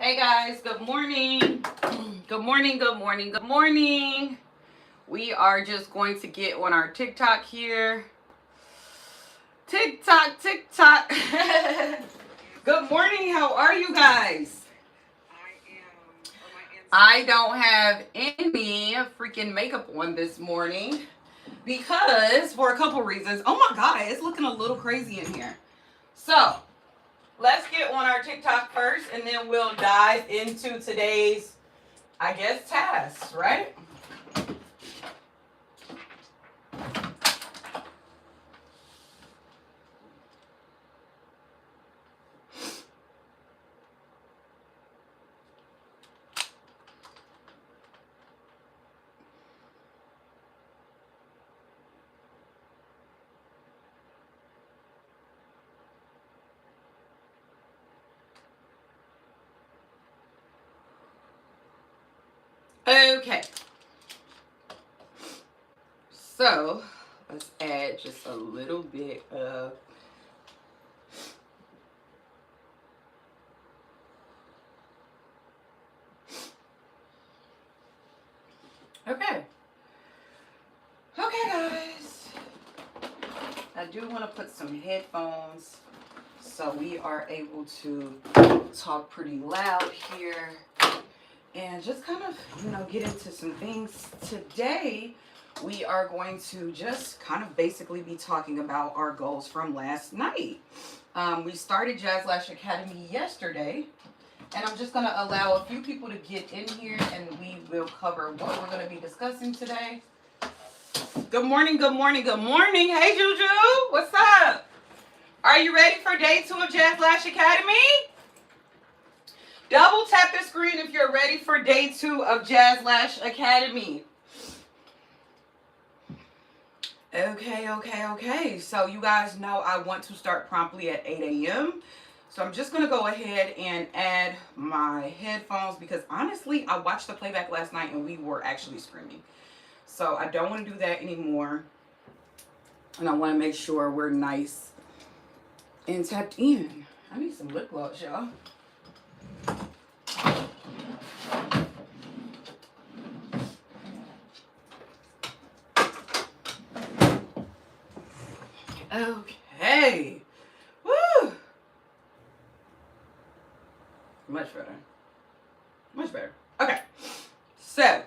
Hey guys, good morning. Good morning, good morning, good morning. We are just going to get on our TikTok here. TikTok, TikTok. Good morning, how are you guys? I don't have any freaking makeup on this morning because for a couple reasons. Oh my god, it's looking a little crazy in here. So, let's get on our TikTok first and then we'll dive into today's, I guess, tasks, right? Okay. So, let's add just a little bit of okay. Okay, guys. I do want to put some headphones so we are able to talk pretty loud here and just kind of, get into some things. Today, we are going to just kind of basically be talking about our goals from last night. We started Jazlash Academy yesterday, and I'm just going to allow a few people to get in here and we will cover what we're going to be discussing today. Good morning, good morning, good morning. Hey, Juju. What's up? Are you ready for day 2 of Jazlash Academy? Double tap the screen if you're ready for day 2 of Jazlash Academy. Okay. So you guys know I want to start promptly at 8 a.m. So I'm just going to go ahead and add my headphones because honestly, I watched the playback last night and we were actually screaming. So I don't want to do that anymore. And I want to make sure we're nice and tapped in. I need some lip gloss, y'all. Okay. Woo! Much better. Much better. Okay. So,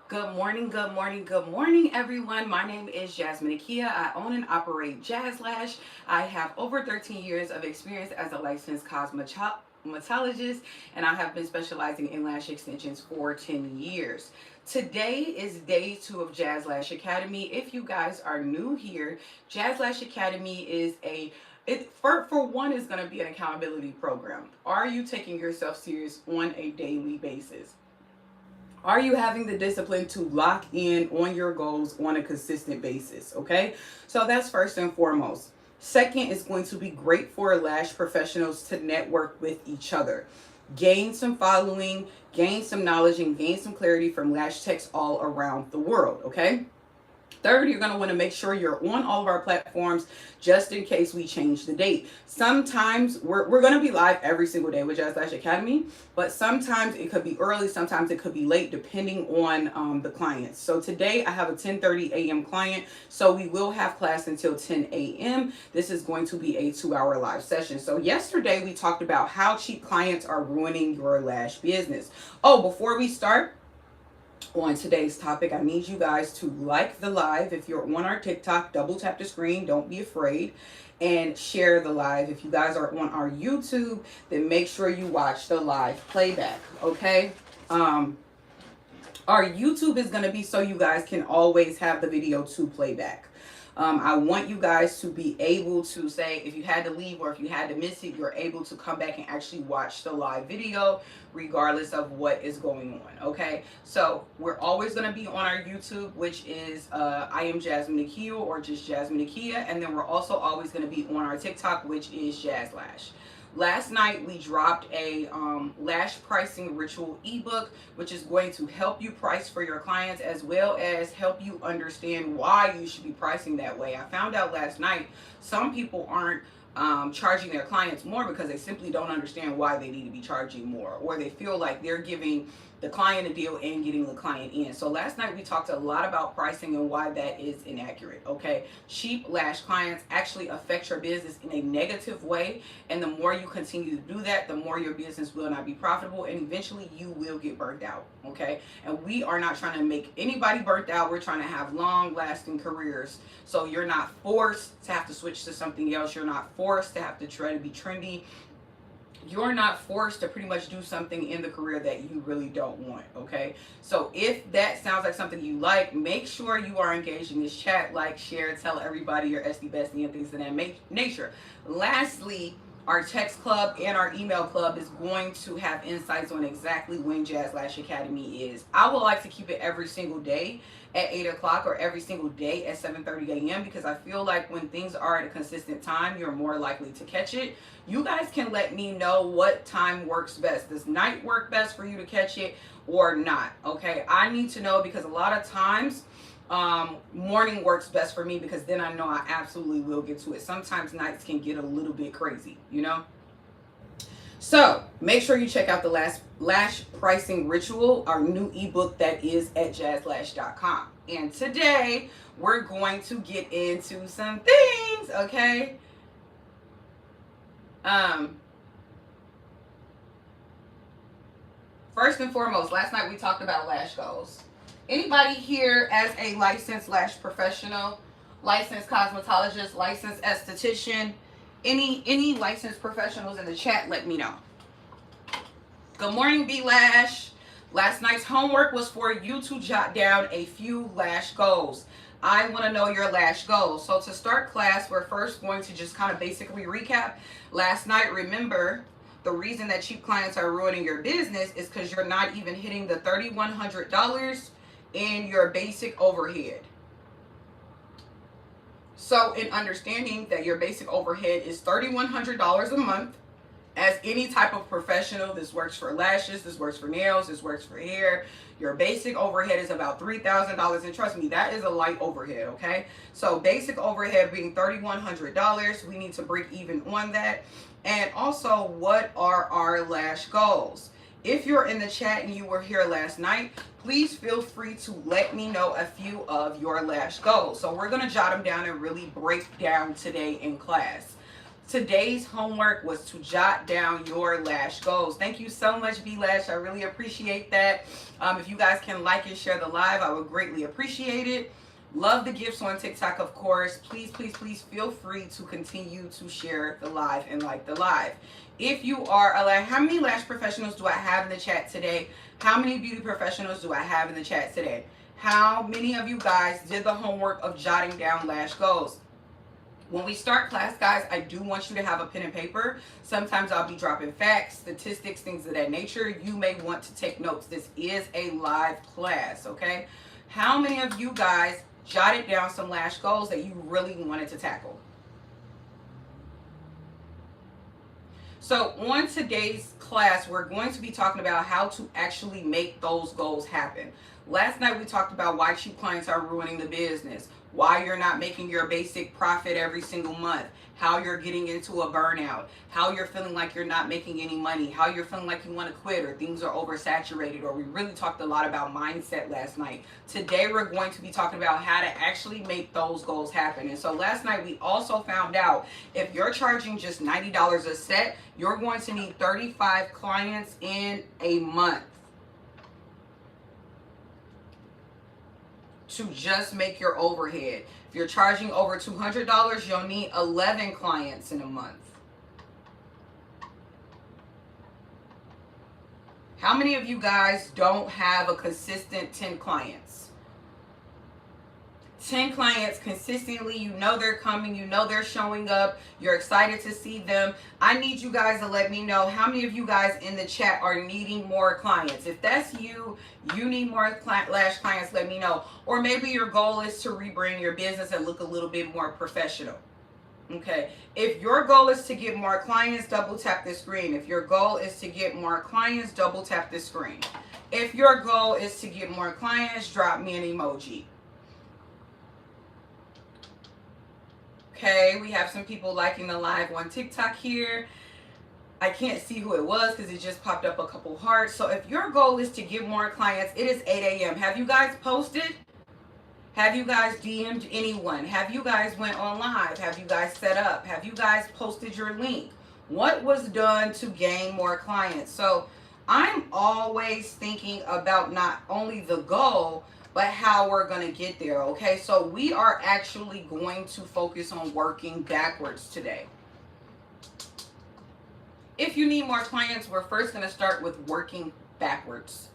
good morning, good morning, good morning, everyone. My name is Jasmine Akia. I own and operate Jazlash. I have over 13 years of experience as a licensed cosmetologist, and I have been specializing in lash extensions for 10 years. Today is day 2 of Jazlash Academy. If you guys are new here, Jazlash Academy is for one, is going to be an accountability program. Are you taking yourself serious on a daily basis? Are you having the discipline to lock in on your goals on a consistent basis? Okay, so that's first and foremost. Second is going to be great for lash professionals to network with each other. Gain some following, gain some knowledge, and gain some clarity from lash techs all around the world, okay? Third, you're going to want to make sure you're on all of our platforms just in case we change the date. Sometimes we're going to be live every single day with Jazlash Academy, but sometimes it could be early, sometimes it could be late, depending on the clients. So today I have a 10:30 a.m. client, so we will have class until 10 a.m. This is going to be a 2-hour live session. So yesterday we talked about how cheap clients are ruining your lash business. Oh, before we start, on today's topic, I need you guys to like the live. If you're on our TikTok, double tap the screen, don't be afraid, and share the live. If you guys are on our YouTube, then make sure you watch the live playback, okay? Our YouTube is going to be so you guys can always have the video to playback. I want you guys to be able to say, if you had to leave or if you had to miss it, you're able to come back and actually watch the live video regardless of what is going on, okay? So we're always going to be on our YouTube, which is I am Jasmine Akia or just Jasmine Akia, and then we're also always going to be on our TikTok, which is Jazlash. Last night we dropped a lash pricing ritual ebook, which is going to help you price for your clients as well as help you understand why you should be pricing that way. I found out last night some people aren't charging their clients more because they simply don't understand why they need to be charging more, or they feel like they're giving the client a deal and getting the client in. So last night we talked a lot about pricing and why that is inaccurate. Okay, cheap lash clients actually affect your business in a negative way, and the more you continue to do that, the more your business will not be profitable, and eventually you will get burnt out. Okay, and we are not trying to make anybody burnt out. We're trying to have long lasting careers, so you're not forced to have to switch to something else. You're not forced to have to try to be trendy. You're not forced to pretty much do something in the career that you really don't want. Okay, so if that sounds like something you like, make sure you are engaged in this chat, like, share, tell everybody your SD bestie and things of that nature. Lastly, our text club and our email club is going to have insights on exactly when Jazlash Academy is. I would like to keep it every single day at 8 o'clock or every single day at 7:30 a.m. because I feel like when things are at a consistent time, you're more likely to catch it. You guys can let me know what time works best. Does night work best for you to catch it or not? Okay, I need to know because a lot of times morning works best for me because then I know I absolutely will get to it. Sometimes nights can get a little bit crazy, you know? So make sure you check out the Lash Pricing Ritual, our new ebook that is at jazlash.com. And today we're going to get into some things, okay? First and foremost, last night we talked about lash goals. Anybody here as a licensed lash professional, licensed cosmetologist, licensed esthetician, any licensed professionals in the chat, let me know. Good morning, B-Lash. Last night's homework was for you to jot down a few lash goals. I want to know your lash goals. So to start class, we're first going to just kind of basically recap. Last night, remember, the reason that cheap clients are ruining your business is because you're not even hitting the $3,100 in your basic overhead. So in understanding that your basic overhead is $3,100 a month, as any type of professional, this works for lashes, this works for nails, this works for hair. Your basic overhead is about $3,000, and trust me, that is a light overhead, okay? So basic overhead being $3,100, we need to break even on that. And also, what are our lash goals? If you're in the chat and you were here last night, please feel free to let me know a few of your lash goals. So we're gonna jot them down and really break down today in class. Today's homework was to jot down your lash goals. Thank you so much, B-Lash. I really appreciate that. If you guys can like and share the live, I would greatly appreciate it. Love the gifts on TikTok, of course. Please, please, please feel free to continue to share the live and like the live. If you are how many lash professionals do I have in the chat today? How many beauty professionals do I have in the chat today? How many of you guys did the homework of jotting down lash goals? When we start class, guys, I do want you to have a pen and paper. Sometimes I'll be dropping facts, statistics, things of that nature. You may want to take notes. This is a live class, okay? How many of you guys jotted down some lash goals that you really wanted to tackle? So on today's class, we're going to be talking about how to actually make those goals happen. Last night, we talked about why cheap clients are ruining the business, why you're not making your basic profit every single month, how you're getting into a burnout, how you're feeling like you're not making any money, how you're feeling like you want to quit or things are oversaturated, or we really talked a lot about mindset last night. Today, we're going to be talking about how to actually make those goals happen. And so last night, we also found out if you're charging just $90 a set, you're going to need 35 clients in a month to just make your overhead. If you're charging over $200, you'll need 11 clients in a month. How many of you guys don't have a consistent 10 clients? 10 clients consistently, you know they're coming, you know they're showing up, you're excited to see them. I need you guys to let me know how many of you guys in the chat are needing more clients. If that's you, you need more lash clients, let me know. Or maybe your goal is to rebrand your business and look a little bit more professional. Okay, if your goal is to get more clients, double tap the screen. If your goal is to get more clients, double tap the screen. If your goal is to get more clients, drop me an emoji. Okay, we have some people liking the live on TikTok here. I can't see who it was because it just popped up a couple hearts. So if your goal is to get more clients, it is 8 a.m. Have you guys posted? Have you guys DM'd anyone? Have you guys went on live? Have you guys set up? Have you guys posted your link? What was done to gain more clients? So I'm always thinking about not only the goal, but how we're going to get there. Okay, so we are actually going to focus on working backwards today. If you need more clients, we're first going to start with working backwards.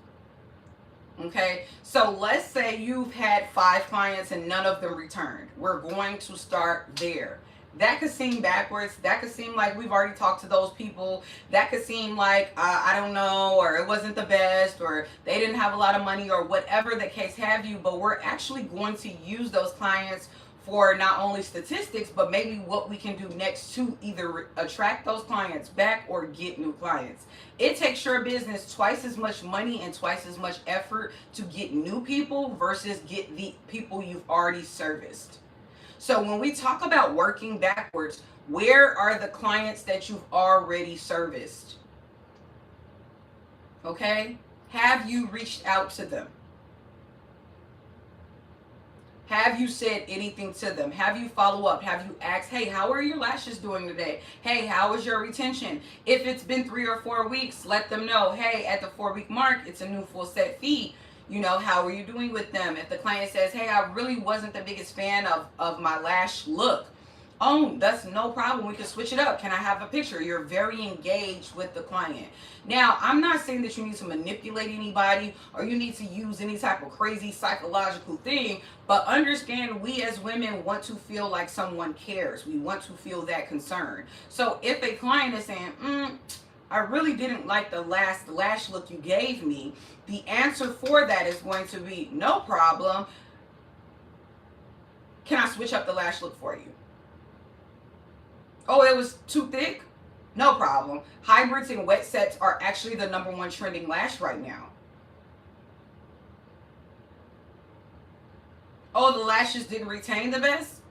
Okay, so let's say you've had 5 clients and none of them returned. We're going to start there. That could seem backwards. That could seem like we've already talked to those people. That could seem like, I don't know, or it wasn't the best, or they didn't have a lot of money, or whatever the case have you. But we're actually going to use those clients for not only statistics, but maybe what we can do next to either attract those clients back or get new clients. It takes your business twice as much money and twice as much effort to get new people versus get the people you've already serviced. So when we talk about working backwards, where are the clients that you've already serviced? Okay? Have you reached out to them? Have you said anything to them? Have you followed up? Have you asked, hey, how are your lashes doing today? Hey, how is your retention? If it's been 3 or 4 weeks, let them know, hey, at the 4-week mark, it's a new full set fee. You know, how are you doing with them? If the client says, hey, I really wasn't the biggest fan of my lash look, oh, that's no problem. We can switch it up. Can I have a picture? You're very engaged with the client. Now, I'm not saying that you need to manipulate anybody or you need to use any type of crazy psychological thing, but understand we as women want to feel like someone cares. We want to feel that concern. So if a client is saying, I really didn't like the last lash look you gave me, the answer for that is going to be, no problem. Can I switch up the lash look for you? Oh, it was too thick? No problem. Hybrids and wet sets are actually the #1 trending lash right now. Oh, the lashes didn't retain the best?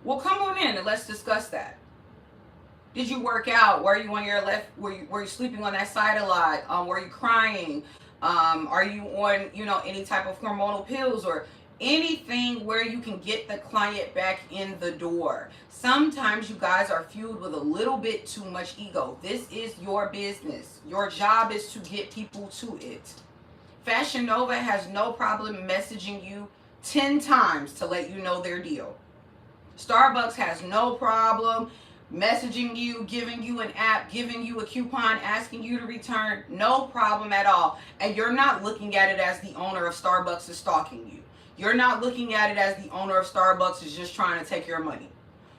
Well, come on in and let's discuss that. Did you work out? Were you on your left? Were you sleeping on that side a lot? Were you crying? Are you on, any type of hormonal pills or anything where you can get the client back in the door? Sometimes you guys are fueled with a little bit too much ego. This is your business. Your job is to get people to it. Fashion Nova has no problem messaging you 10 times to let you know their deal. Starbucks has no problem messaging you, giving you an app, giving you a coupon, asking you to return. No problem at all. And you're not looking at it as the owner of Starbucks is stalking you. You're not looking at it as the owner of Starbucks is just trying to take your money.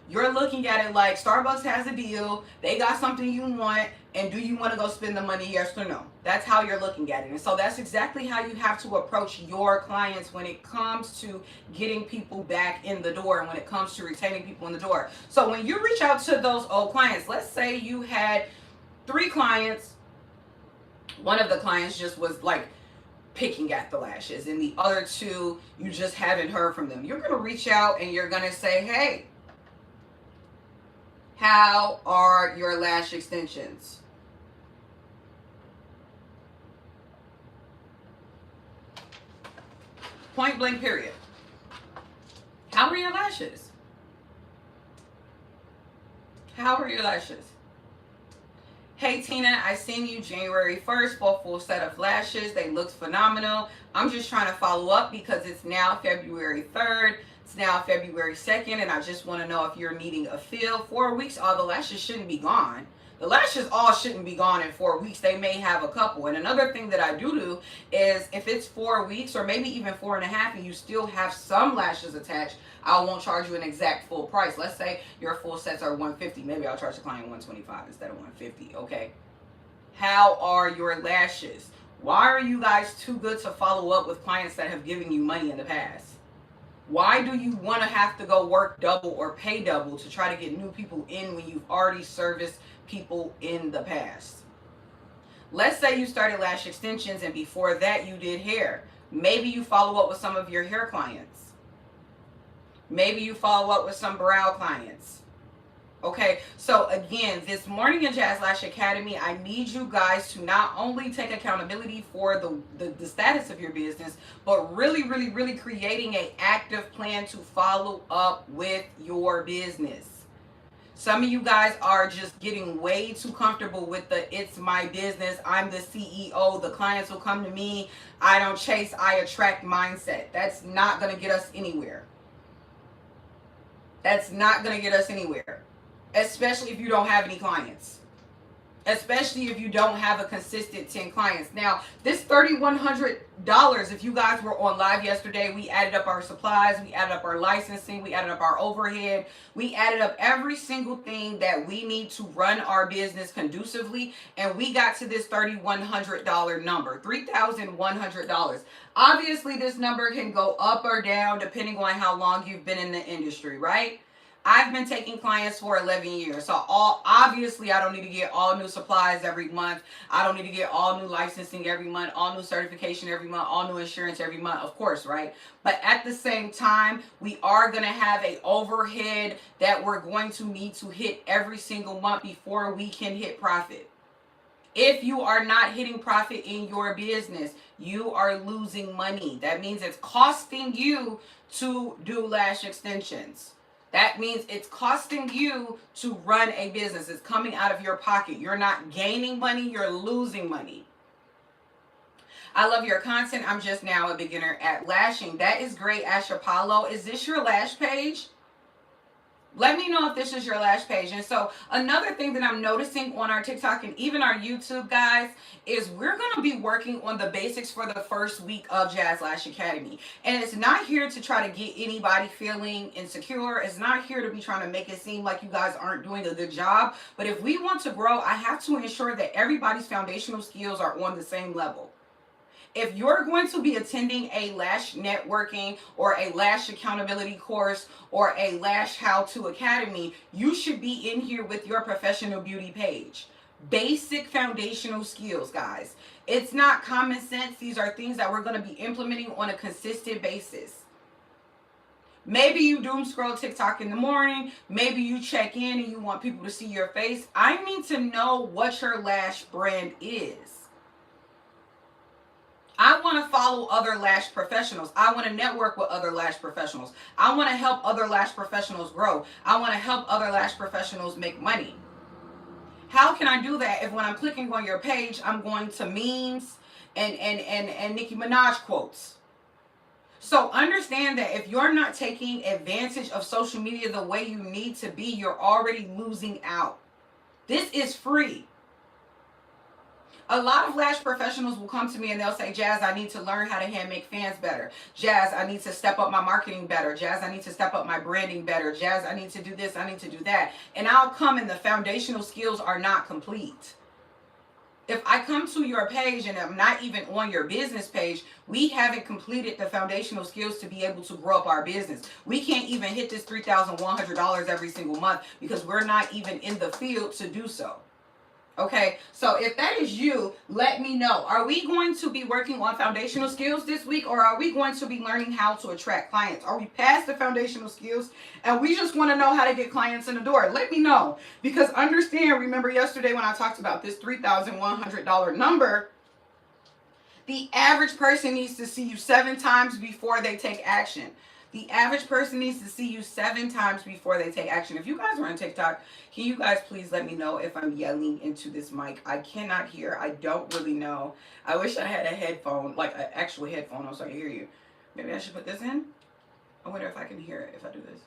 You're looking at it like Starbucks has a deal, they got something you want, and do you want to go spend the money, yes or no? That's how you're looking at it. And so that's exactly how you have to approach your clients when it comes to getting people back in the door and when it comes to retaining people in the door. So when you reach out to those old clients, let's say you had 3 clients, one of the clients just was like picking at the lashes, and the other 2, you just haven't heard from them. You're going to reach out and you're going to say, hey, how are your lash extensions? Point blank period. How are your lashes? How are your lashes? Hey Tina, I seen you January 1st for a full set of lashes. They looked phenomenal. I'm just trying to follow up because it's now February 3rd. It's now February 2nd, and I just want to know if you're needing a fill. 4 weeks, all the lashes shouldn't be gone. The lashes all shouldn't be gone in 4 weeks. They may have a couple. And another thing that I do is if it's 4 weeks or maybe even 4.5 and you still have some lashes attached, I won't charge you an exact full price. Let's say your full sets are $150. Maybe I'll charge the client $125 instead of $150. Okay. How are your lashes? Why are you guys too good to follow up with clients that have given you money in the past? Why do you want to have to go work double or pay double to try to get new people in when you've already serviced people in the past? Let's say you started lash extensions and before that you did hair. Maybe you follow up with some of your hair clients. Maybe you follow up with some brow clients. Okay, so again, this morning in Jazlash Academy, I need you guys to not only take accountability for the status of your business, but really creating an active plan to follow up with your business. Some of you guys are just getting way too comfortable with the it's my business, I'm the CEO, the clients will come to me, I don't chase, I attract mindset. That's not going to get us anywhere. That's not going to get us anywhere, especially if you don't have any clients. Especially if you don't have a consistent 10 clients. Now, this $3,100, if you guys were on live yesterday, we added up our supplies, we added up our licensing, we added up our overhead, we added up every single thing that we need to run our business conducively, and we got to this $3,100 number, $3,100. Obviously, this number can go up or down depending on how long you've been in the industry, right? I've been taking clients for 11 years. So obviously I don't need to get all new supplies every month. I don't need to get all new licensing every month, all new certification every month, all new insurance every month, of course, right? But at the same time, we are going to have a overhead that we're going to need to hit every single month before we can hit profit. If you are not hitting profit in your business, you are losing money. That means it's costing you to do lash extensions. That means it's costing you to run a business. It's coming out of your pocket. You're not gaining money, you're losing money. I love your content. I'm just now a beginner at lashing. That is great, Ash Apollo. Is this your lash page? Let me know if this is your lash page. And so another thing that I'm noticing on our TikTok and even our YouTube, guys, is we're going to be working on the basics for the first week of Jazlash Academy. And it's not here to try to get anybody feeling insecure. It's not here to be trying to make it seem like you guys aren't doing a good job. But if we want to grow, I have to ensure that everybody's foundational skills are on the same level. If you're going to be attending a lash networking or a lash accountability course or a lash how-to academy, you should be in here with your professional beauty page. Basic foundational skills, guys. It's not common sense. These are things that we're going to be implementing on a consistent basis. Maybe you doom scroll TikTok in the morning. Maybe you check in and you want people to see your face. I need to know what your lash brand is. I want to follow other lash professionals. I want to network with other lash professionals. I want to help other lash professionals grow. I want to help other lash professionals make money. How can I do that if when I'm clicking on your page, I'm going to memes and Nicki Minaj quotes? So understand that if you're not taking advantage of social media the way you need to be, you're already losing out. This is free. A lot of lash professionals will come to me and they'll say, Jazz, I need to learn how to hand make fans better. Jazz, I need to step up my marketing better. Jazz, I need to step up my branding better. Jazz, I need to do this, I need to do that. And I'll come and the foundational skills are not complete. If I come to your page and I'm not even on your business page, we haven't completed the foundational skills to be able to grow up our business. We can't even hit this $3,100 every single month because we're not even in the field to do so. Okay, so if that is you, let me know. Are we going to be working on foundational skills this week, or are we going to be learning how to attract clients? Are we past the foundational skills and we just want to know how to get clients in the door? Let me know, because understand, remember yesterday when I talked about this $3,100 number, the average person needs to see you 7 times before they take action. The average person needs to see you 7 times before they take action. If you guys are on TikTok, can you guys please let me know if I'm yelling into this mic? I cannot hear. I don't really know. I wish I had a headphone, like an actual headphone so I can hear you. Maybe I should put this in? I wonder if I can hear it if I do this.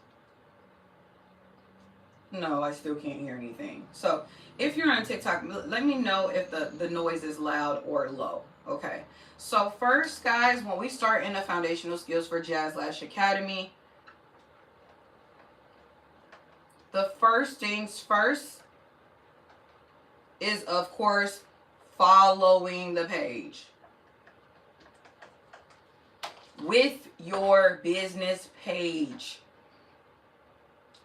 No, I still can't hear anything. So if you're on TikTok, let me know if the noise is loud or low. Okay. So first, guys, when we start in the foundational skills for Jazlash Academy, the first things first is, of course, following the page. With your business page.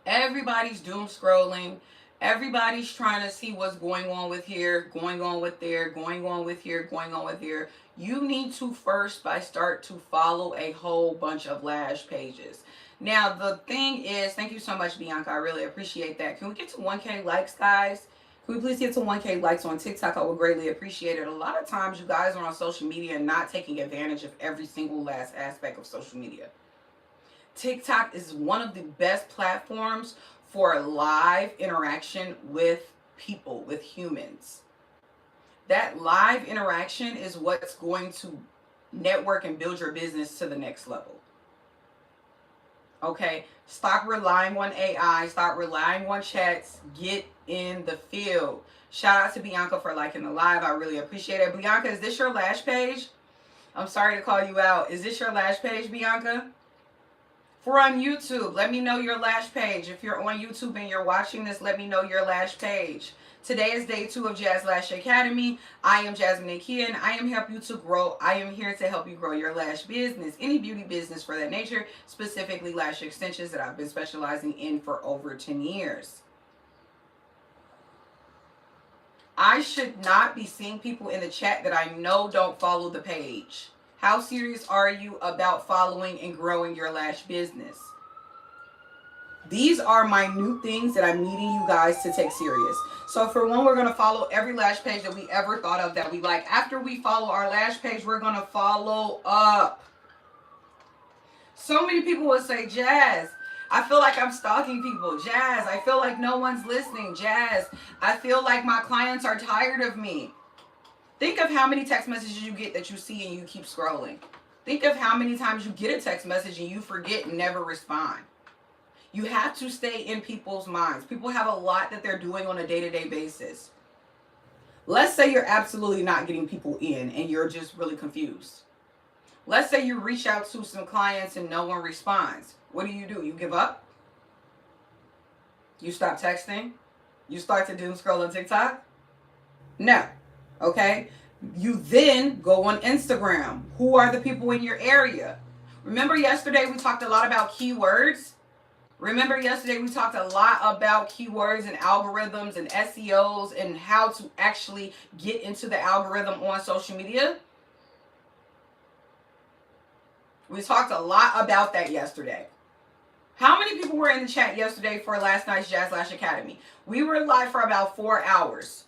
Everybody's doom scrolling. Everybody's trying to see what's going on with here, going on with there, going on with here, going on with here. You need to first start to follow a whole bunch of lash pages. Now, the thing is, thank you so much, Bianca. I really appreciate that. Can we get to 1K likes, guys? Can we please get to 1K likes on TikTok? I would greatly appreciate it. A lot of times, you guys are on social media and not taking advantage of every single last aspect of social media. TikTok is one of the best platforms for live interaction with people, with humans. That live interaction is what's going to network and build your business to the next level. Okay, stop relying on AI, stop relying on chats, get in the field. Shout out to Bianca for liking the live. I really appreciate it. Bianca, is this your lash page? I'm sorry to call you out. Is this your lash page, Bianca? If we're on YouTube, let me know your lash page. If you're on YouTube and you're watching this, let me know your lash page. Today is day 2 of Jazlash Academy. I am Jasmine Akia, and I am helping you to grow. I am here to help you grow your lash business, any beauty business for that nature, specifically lash extensions that I've been specializing in for over 10 years. I should not be seeing people in the chat that I know don't follow the page. How serious are you about following and growing your lash business? These are minute things that I'm needing you guys to take serious. So for one, we're going to follow every lash page that we ever thought of that we like. After we follow our lash page, we're going to follow up. So many people will say, Jazz, I feel like I'm stalking people. Jazz, I feel like no one's listening. Jazz, I feel like my clients are tired of me. Think of how many text messages you get that you see and you keep scrolling. Think of how many times you get a text message and you forget and never respond. You have to stay in people's minds. People have a lot that they're doing on a day-to-day basis. Let's say you're absolutely not getting people in and you're just really confused. Let's say you reach out to some clients and no one responds. What do? You give up? You stop texting? You start to doom scroll on TikTok? No. Okay? You then go on Instagram. Who are the people in your area? Remember yesterday we talked a lot about keywords? Remember yesterday we talked a lot about keywords and algorithms and SEOs and how to actually get into the algorithm on social media? We talked a lot about that yesterday. How many people were in the chat yesterday for last night's Jazlash Academy? We were live for about 4 hours.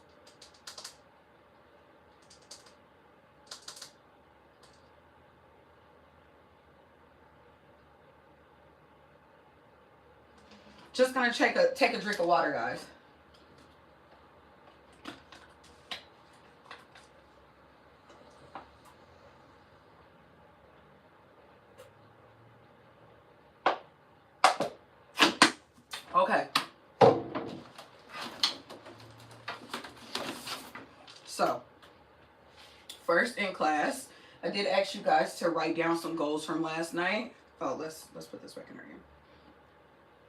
Just gonna take a drink of water, guys. Okay. So, first in class, I did ask you guys to write down some goals from last night. Oh, let's put this back in here.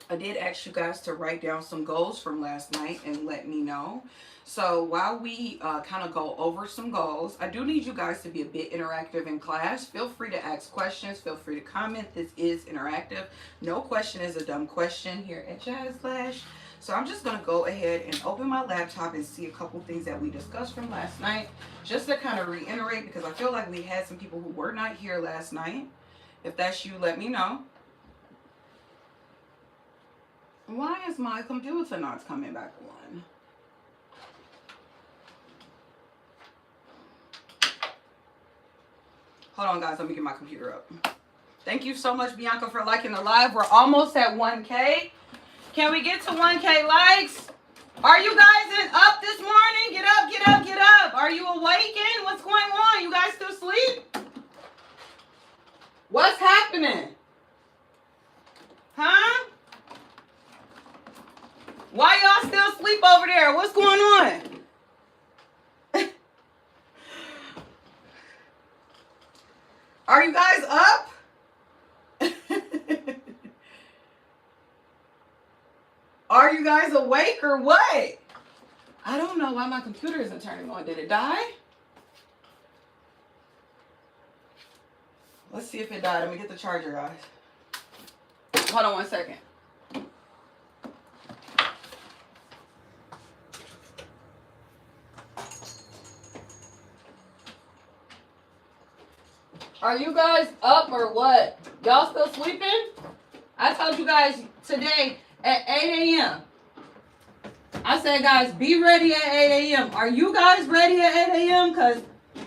I did ask you guys to write down some goals from last night and let me know. So while we kind of go over some goals, I do need you guys to be a bit interactive in class. Feel free to ask questions. Feel free to comment. This is interactive. No question is a dumb question here at Jazlash. So I'm just going to go ahead and open my laptop and see a couple things that we discussed from last night. Just to kind of reiterate, because I feel like we had some people who were not here last night. If that's you, let me know. Why is my computer not coming back on? Hold on, guys. Let me get my computer up. Thank you so much, Bianca, for liking the live. We're almost at 1K. Can we get to 1K likes? Are you guys up this morning? Get up, get up, get up. Are you awakened? What's going on? You guys still asleep? What's happening? Huh? Why y'all still asleep over there? What's going on? Are you guys up? Are you guys awake or what? I don't know why my computer isn't turning on. Did it die? Let's see if it died. Let me get the charger, guys. Hold on 1 second. Are you guys up or what? Y'all still sleeping? I told you guys today at 8 a.m. I said, guys, be ready at 8 a.m. Are you guys ready at 8 a.m.? Because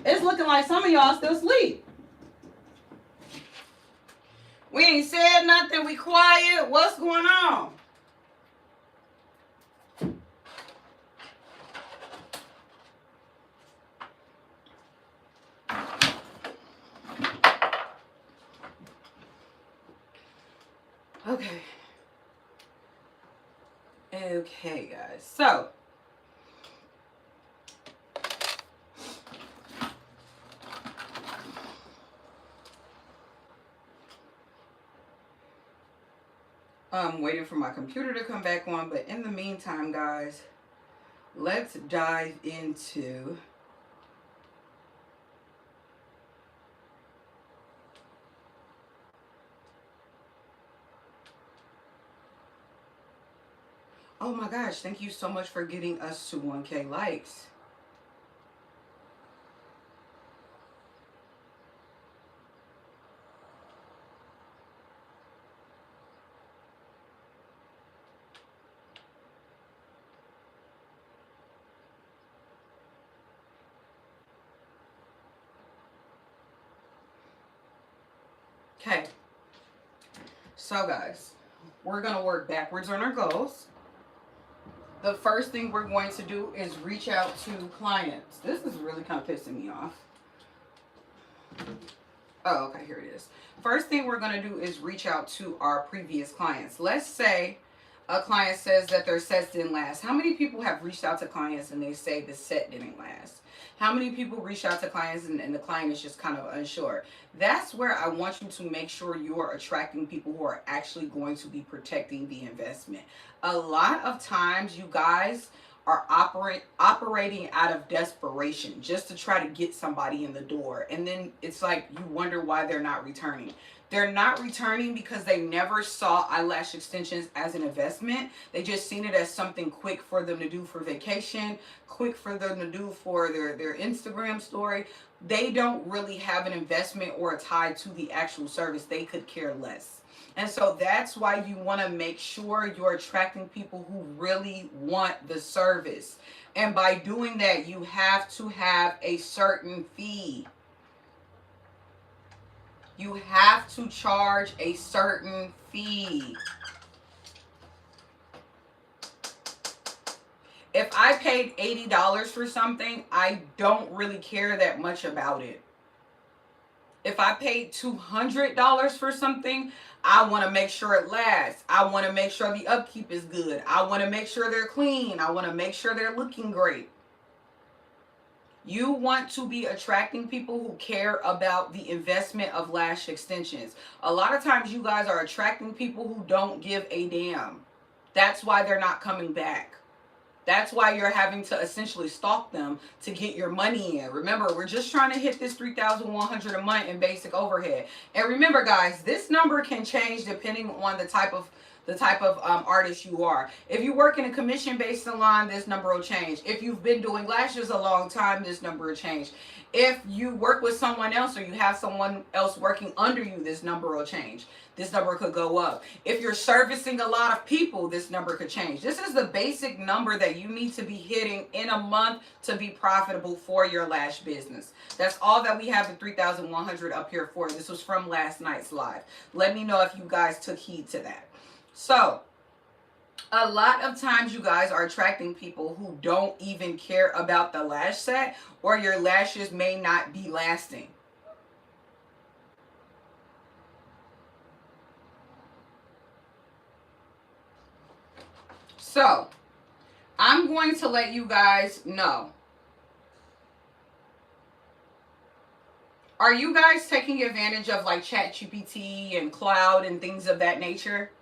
it's looking like some of y'all still sleep. We ain't said nothing. We quiet. What's going on? Okay. Okay, guys. So, I'm waiting for my computer to come back on, but in the meantime, guys, let's dive into oh my gosh, thank you so much for getting us to 1K likes. Okay. So guys, we're going to work backwards on our goals. The first thing we're going to do is reach out to clients. This is really kind of pissing me off. Oh, okay, here it is. First thing we're going to do is reach out to our previous clients. Let's say a client says that their sets didn't last. How many people have reached out to clients and they say the set didn't last? How many people reach out to clients and the client is just kind of unsure? That's where I want you to make sure you are attracting people who are actually going to be protecting the investment. A lot of times, you guys are operating out of desperation just to try to get somebody in the door, and then it's like you wonder why they're not returning. They're not returning because they never saw eyelash extensions as an investment. They just seen it as something quick for them to do for vacation, quick for them to do for their Instagram story. They don't really have an investment or a tie to the actual service. They could care less. And so that's why you want to make sure you're attracting people who really want the service. And by doing that, you have to have a certain fee. You have to charge a certain fee. If I paid $80 for something, I don't really care that much about it. If I paid $200 for something, I want to make sure it lasts. I want to make sure the upkeep is good. I want to make sure they're clean. I want to make sure they're looking great. You want to be attracting people who care about the investment of lash extensions. A lot of times you guys are attracting people who don't give a damn. That's why they're not coming back. That's why you're having to essentially stalk them to get your money in. Remember, we're just trying to hit this $3,100 a month in basic overhead. And remember, guys, this number can change depending on the type of artist you are. If you work in a commission-based salon, this number will change. If you've been doing lashes a long time, this number will change. If you work with someone else or you have someone else working under you, this number will change. This number could go up. If you're servicing a lot of people, this number could change. This is the basic number that you need to be hitting in a month to be profitable for your lash business. That's all that we have the 3,100 up here for. This was from last night's live. Let me know if you guys took heed to that. So, a lot of times you guys are attracting people who don't even care about the lash set, or your lashes may not be lasting. So, I'm going to let you guys know. Are you guys taking advantage of like ChatGPT and Cloud and things of that nature?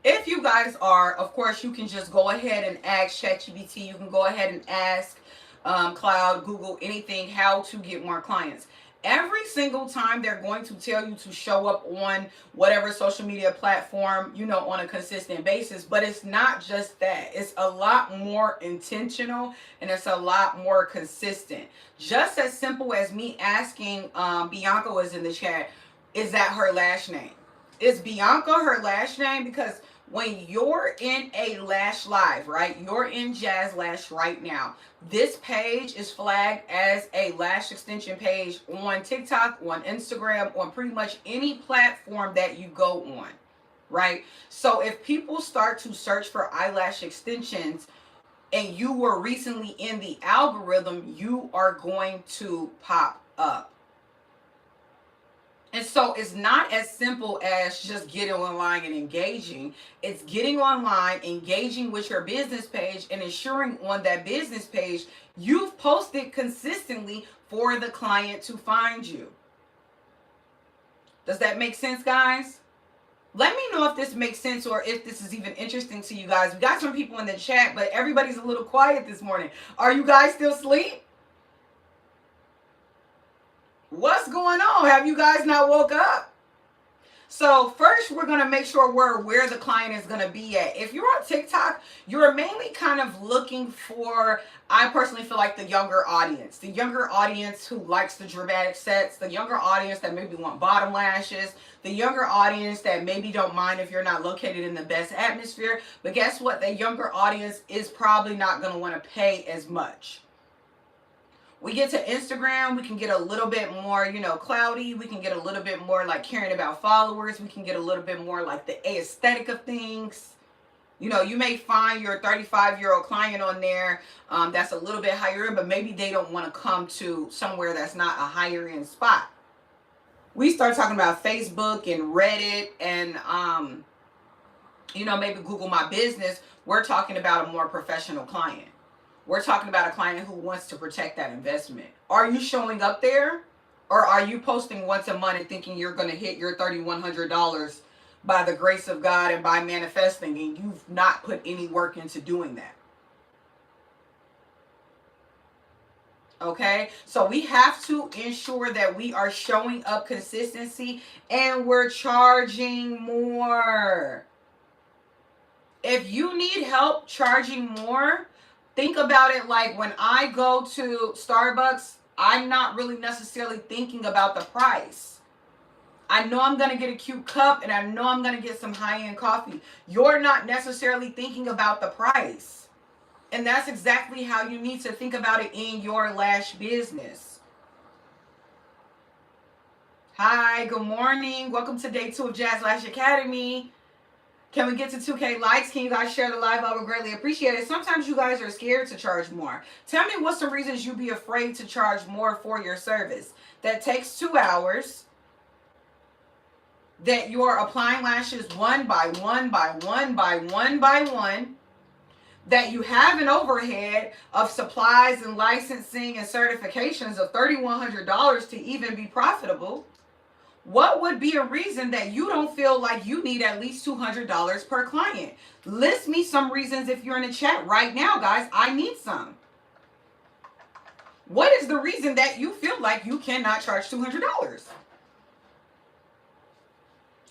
If you guys are, of course, you can just go ahead and ask ChatGPT. You can go ahead and ask Cloud, Google, anything, how to get more clients. Every single time they're going to tell you to show up on whatever social media platform, on a consistent basis. But it's not just that. It's a lot more intentional and it's a lot more consistent. Just as simple as me asking, Bianca was in the chat, is that her last name? Is Bianca her last name? Because when you're in a Lash Live, right? You're in Jazlash right now. This page is flagged as a lash extension page on TikTok, on Instagram, on pretty much any platform that you go on, right? So if people start to search for eyelash extensions and you were recently in the algorithm, you are going to pop up. And so it's not as simple as just getting online and engaging. It's getting online, engaging with your business page, and ensuring on that business page you've posted consistently for the client to find you. Does that make sense, guys? Let me know if this makes sense or if this is even interesting to you guys. We got some people in the chat, but everybody's a little quiet this morning. Are you guys still asleep? What's going on? Have you guys not woke up? So first, we're going to make sure we're where the client is going to be at. If you're on TikTok, you're mainly kind of looking for, I personally feel like, the younger audience. The younger audience who likes the dramatic sets. The younger audience that maybe want bottom lashes. The younger audience that maybe don't mind if you're not located in the best atmosphere. But guess what? The younger audience is probably not going to want to pay as much. We get to Instagram, we can get a little bit more, cloudy. We can get a little bit more like caring about followers. We can get a little bit more like the aesthetic of things. You may find your 35-year-old client on there that's a little bit higher end, but maybe they don't want to come to somewhere that's not a higher end spot. We start talking about Facebook and Reddit and, maybe Google My Business. We're talking about a more professional client. We're talking about a client who wants to protect that investment. Are you showing up there? Or are you posting once a month and thinking you're going to hit your $3,100 by the grace of God and by manifesting, and you've not put any work into doing that? Okay, so we have to ensure that we are showing up consistency and we're charging more. If you need help charging more, think about it like when I go to Starbucks, I'm not really necessarily thinking about the price. I know I'm going to get a cute cup and I know I'm going to get some high-end coffee. You're not necessarily thinking about the price. And that's exactly how you need to think about it in your lash business. Hi, good morning. Welcome to day 2 of Jazlash Academy. Can we get to 2K likes? Can you guys share the live? I would greatly appreciate it. Sometimes you guys are scared to charge more. Tell me what's some reasons you'd be afraid to charge more for your service. That takes 2 hours. That you're applying lashes one by one by one by one by one. That you have an overhead of supplies and licensing and certifications of $3,100 to even be profitable. What would be a reason that you don't feel like you need at least $200 per client? List me some reasons if you're in the chat right now, guys. I need some. What is the reason that you feel like you cannot charge $200?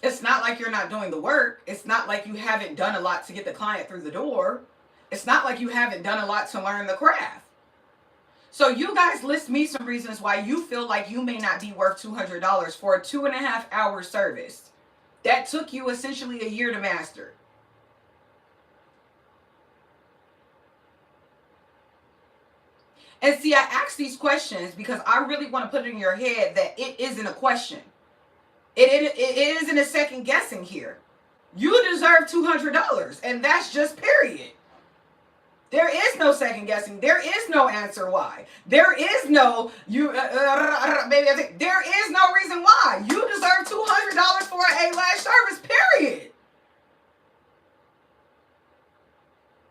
It's not like you're not doing the work. It's not like you haven't done a lot to get the client through the door. It's not like you haven't done a lot to learn the craft. So you guys list me some reasons why you feel like you may not be worth $200 for a 2.5-hour service that took you essentially a year to master. And see, I ask these questions because I really want to put it in your head that it isn't a question. It isn't a second guessing here. You deserve $200, and that's just period. There is no second guessing. There is no answer why. There is no there is no reason why. You deserve $200 for a lash service, period.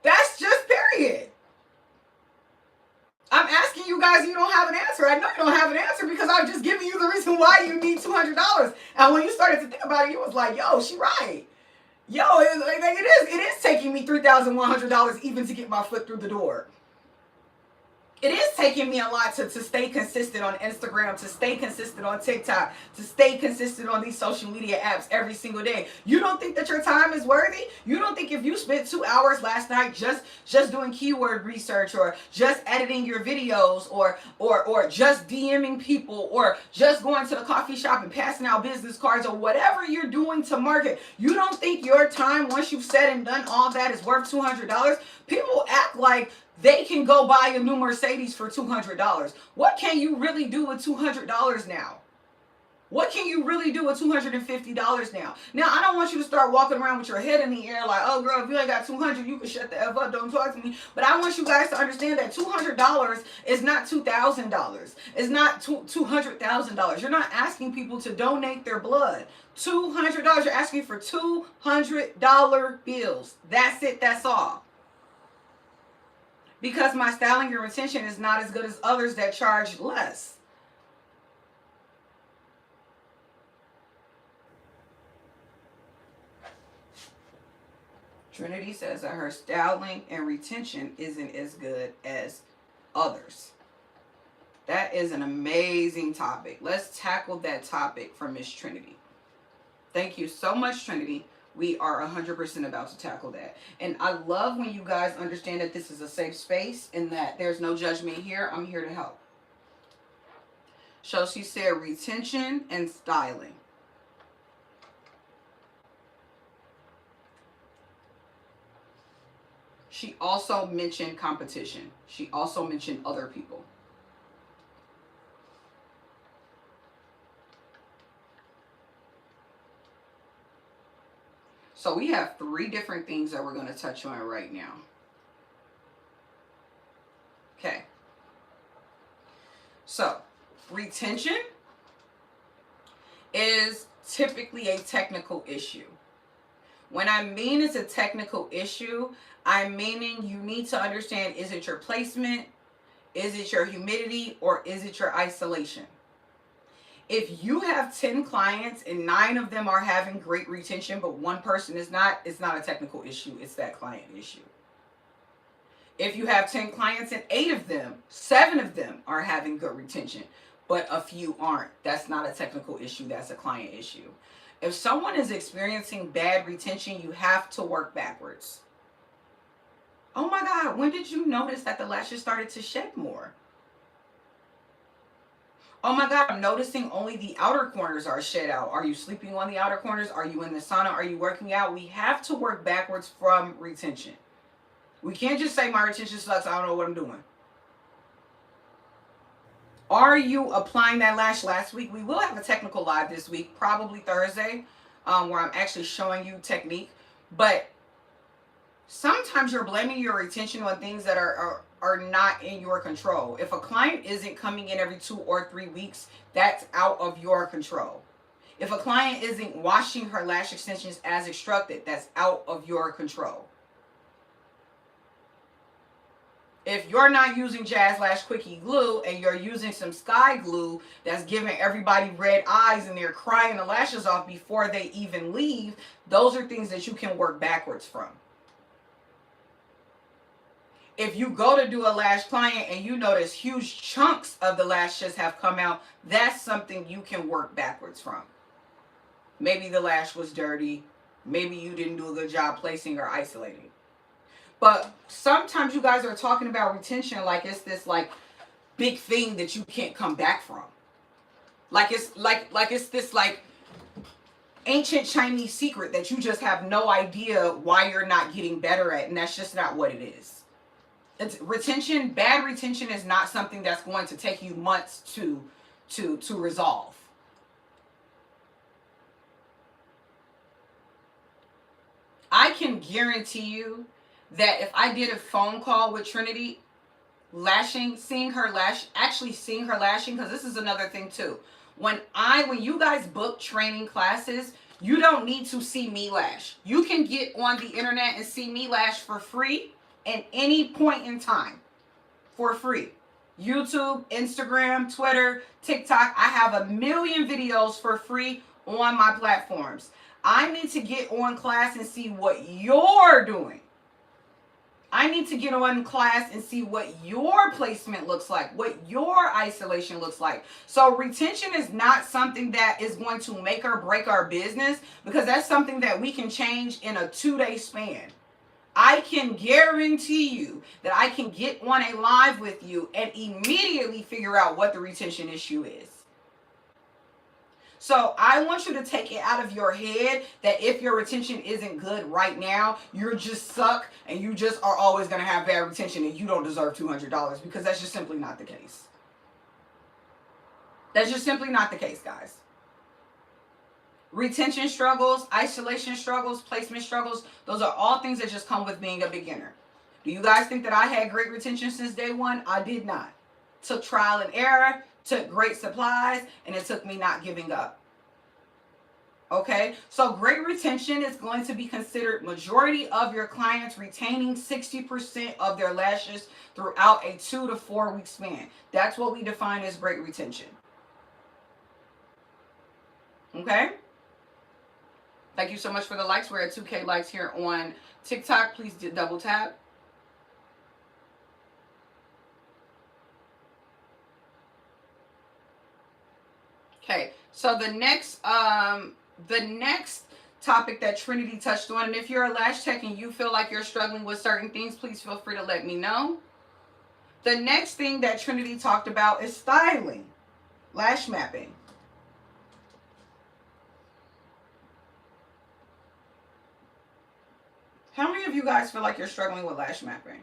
That's just period. I'm asking you guys, you don't have an answer. I know you don't have an answer because I've just given you the reason why you need $200. And when you started to think about it, you was like, yo, she right. Yo, it is taking me $3,100 even to get my foot through the door. it is taking me a lot to stay consistent on Instagram, to stay consistent on TikTok, to stay consistent on these social media apps every single day. You don't think that your time is worthy? You don't think if you spent 2 hours last night just doing keyword research, or just editing your videos, or just DMing people, or just going to the coffee shop and passing out business cards, or whatever you're doing to market, you don't think your time, once you've said and done all that, is worth $200? People act like they can go buy a new Mercedes for $200. What can you really do with $200 now? What can you really do with $250 now? Now, I don't want you to start walking around with your head in the air like, oh, girl, if you ain't got 200, you can shut the F up, don't talk to me. But I want you guys to understand that $200 is not $2,000. It's not $200,000. You're not asking people to donate their blood. $200, you're asking for $200 bills. That's it, that's all. Because my styling and retention is not as good as others that charge less. Trinity says that her styling and retention isn't as good as others. That is an amazing topic. Let's tackle that topic for Miss Trinity. Thank you so much, Trinity. We are 100% about to tackle that. And I love when you guys understand that this is a safe space and that there's no judgment here. I'm here to help. So she said retention and styling. She also mentioned competition. She also mentioned other people. So we have 3 different things that we're going to touch on right now. Okay. So, retention is typically a technical issue. When I mean it's a technical issue, I'm meaning you need to understand, is it your placement, is it your humidity, or is it your isolation? If you have 10 clients and 9 of them are having great retention, but 1 person is not, it's not a technical issue, it's that client issue. If you have 10 clients and 8 of them, 7 of them are having good retention, but a few aren't, that's not a technical issue, that's a client issue. If someone is experiencing bad retention, you have to work backwards. Oh my God, when did you notice that the lashes started to shed more? Oh my God, I'm noticing only the outer corners are shed out. Are you sleeping on the outer corners? Are you in the sauna? Are you working out? We have to work backwards from retention. We can't just say my retention sucks, I don't know what I'm doing. Are you applying that lash last week? We will have a technical live this week, probably Thursday, where I'm actually showing you technique. But sometimes you're blaming your retention on things that are not in your control. If a client isn't coming in every 2 or 3 weeks, that's out of your control. If a client isn't washing her lash extensions as instructed, that's out of your control. If you're not using Jazlash Quickie Glue and you're using some Sky Glue that's giving everybody red eyes and they're crying the lashes off before they even leave, those are things that you can work backwards from. If you go to do a lash client and you notice huge chunks of the lashes have come out, that's something you can work backwards from. Maybe the lash was dirty. Maybe you didn't do a good job placing or isolating. But sometimes you guys are talking about retention like it's this like big thing that you can't come back from. Like it's this like ancient Chinese secret that you just have no idea why you're not getting better at, and that's just not what it is. It's retention, bad retention is not something that's going to take you months to resolve. I can guarantee you that if I did a phone call with Trinity, seeing her lashing, because this is another thing too. When you guys book training classes, you don't need to see me lash. You can get on the internet and see me lash for free at any point in time. For free. YouTube, Instagram, Twitter, TikTok. I have a million videos for free on my platforms. I need to get on class and see what you're doing. I need to get on class and see what your placement looks like, what your isolation looks like. So retention is not something that is going to make or break our business, because that's something that we can change in a 2-day span. I can guarantee you that I can get on a live with you and immediately figure out what the retention issue is. So I want you to take it out of your head that if your retention isn't good right now, you're just suck and you just are always going to have bad retention and you don't deserve $200, because that's just simply not the case. That's just simply not the case, guys. Retention struggles, isolation struggles, placement struggles, those are all things that just come with being a beginner. Do you guys think that I had great retention since day one? I did not. Took trial and error, took great supplies, and it took me not giving up. Okay, so great retention is going to be considered majority of your clients retaining 60% of their lashes throughout a 2 to 4 week span. That's what we define as great retention. Okay? Thank you so much for the likes. We're at 2K likes here on TikTok. Please double tap. Okay, so the next topic that Trinity touched on, and if you're a lash tech and you feel like you're struggling with certain things, please feel free to let me know. The next thing that Trinity talked about is styling, lash mapping. How many of you guys feel like you're struggling with lash mapping?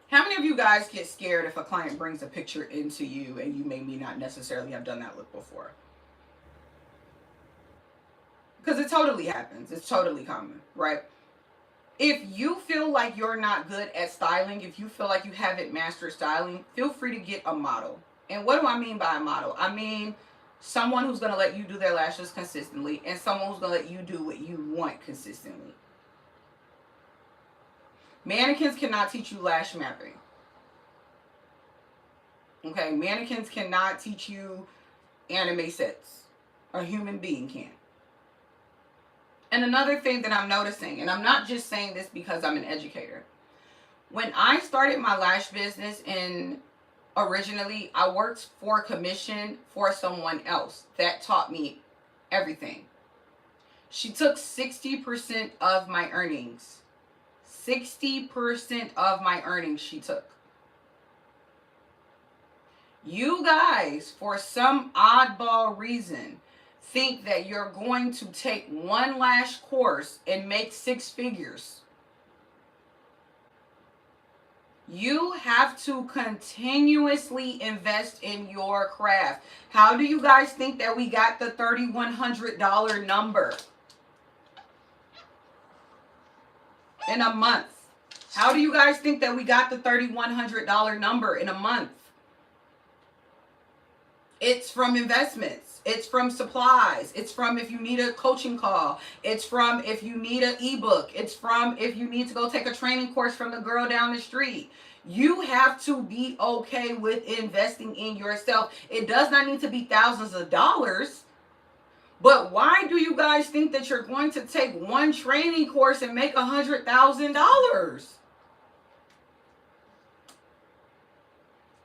How many of you guys get scared if a client brings a picture into you and you maybe not necessarily have done that look before? Because it totally happens. It's totally common, right? If you feel like you're not good at styling, if you feel like you haven't mastered styling, feel free to get a model. And what do I mean by a model? I mean someone who's going to let you do their lashes consistently and someone who's going to let you do what you want consistently. Mannequins cannot teach you lash mapping. Okay, mannequins cannot teach you anime sets. A human being can. And another thing that I'm noticing, and I'm not just saying this because I'm an educator. When I started my lash business, and originally I worked for commission for someone else that taught me everything. She took 60% of my earnings. 60% of my earnings she took. You guys, for some oddball reason, think that you're going to take one lash course and make 6 figures. You have to continuously invest in your craft. How do you guys think that we got the $3,100 number in a month? How do you guys think that we got the $3,100 number in a month? It's from investments. It's from supplies. It's from if you need a coaching call. It's from if you need an ebook. It's from if you need to go take a training course from the girl down the street. You have to be okay with investing in yourself. It does not need to be thousands of dollars. But why do you guys think that you're going to take one training course and make $100,000?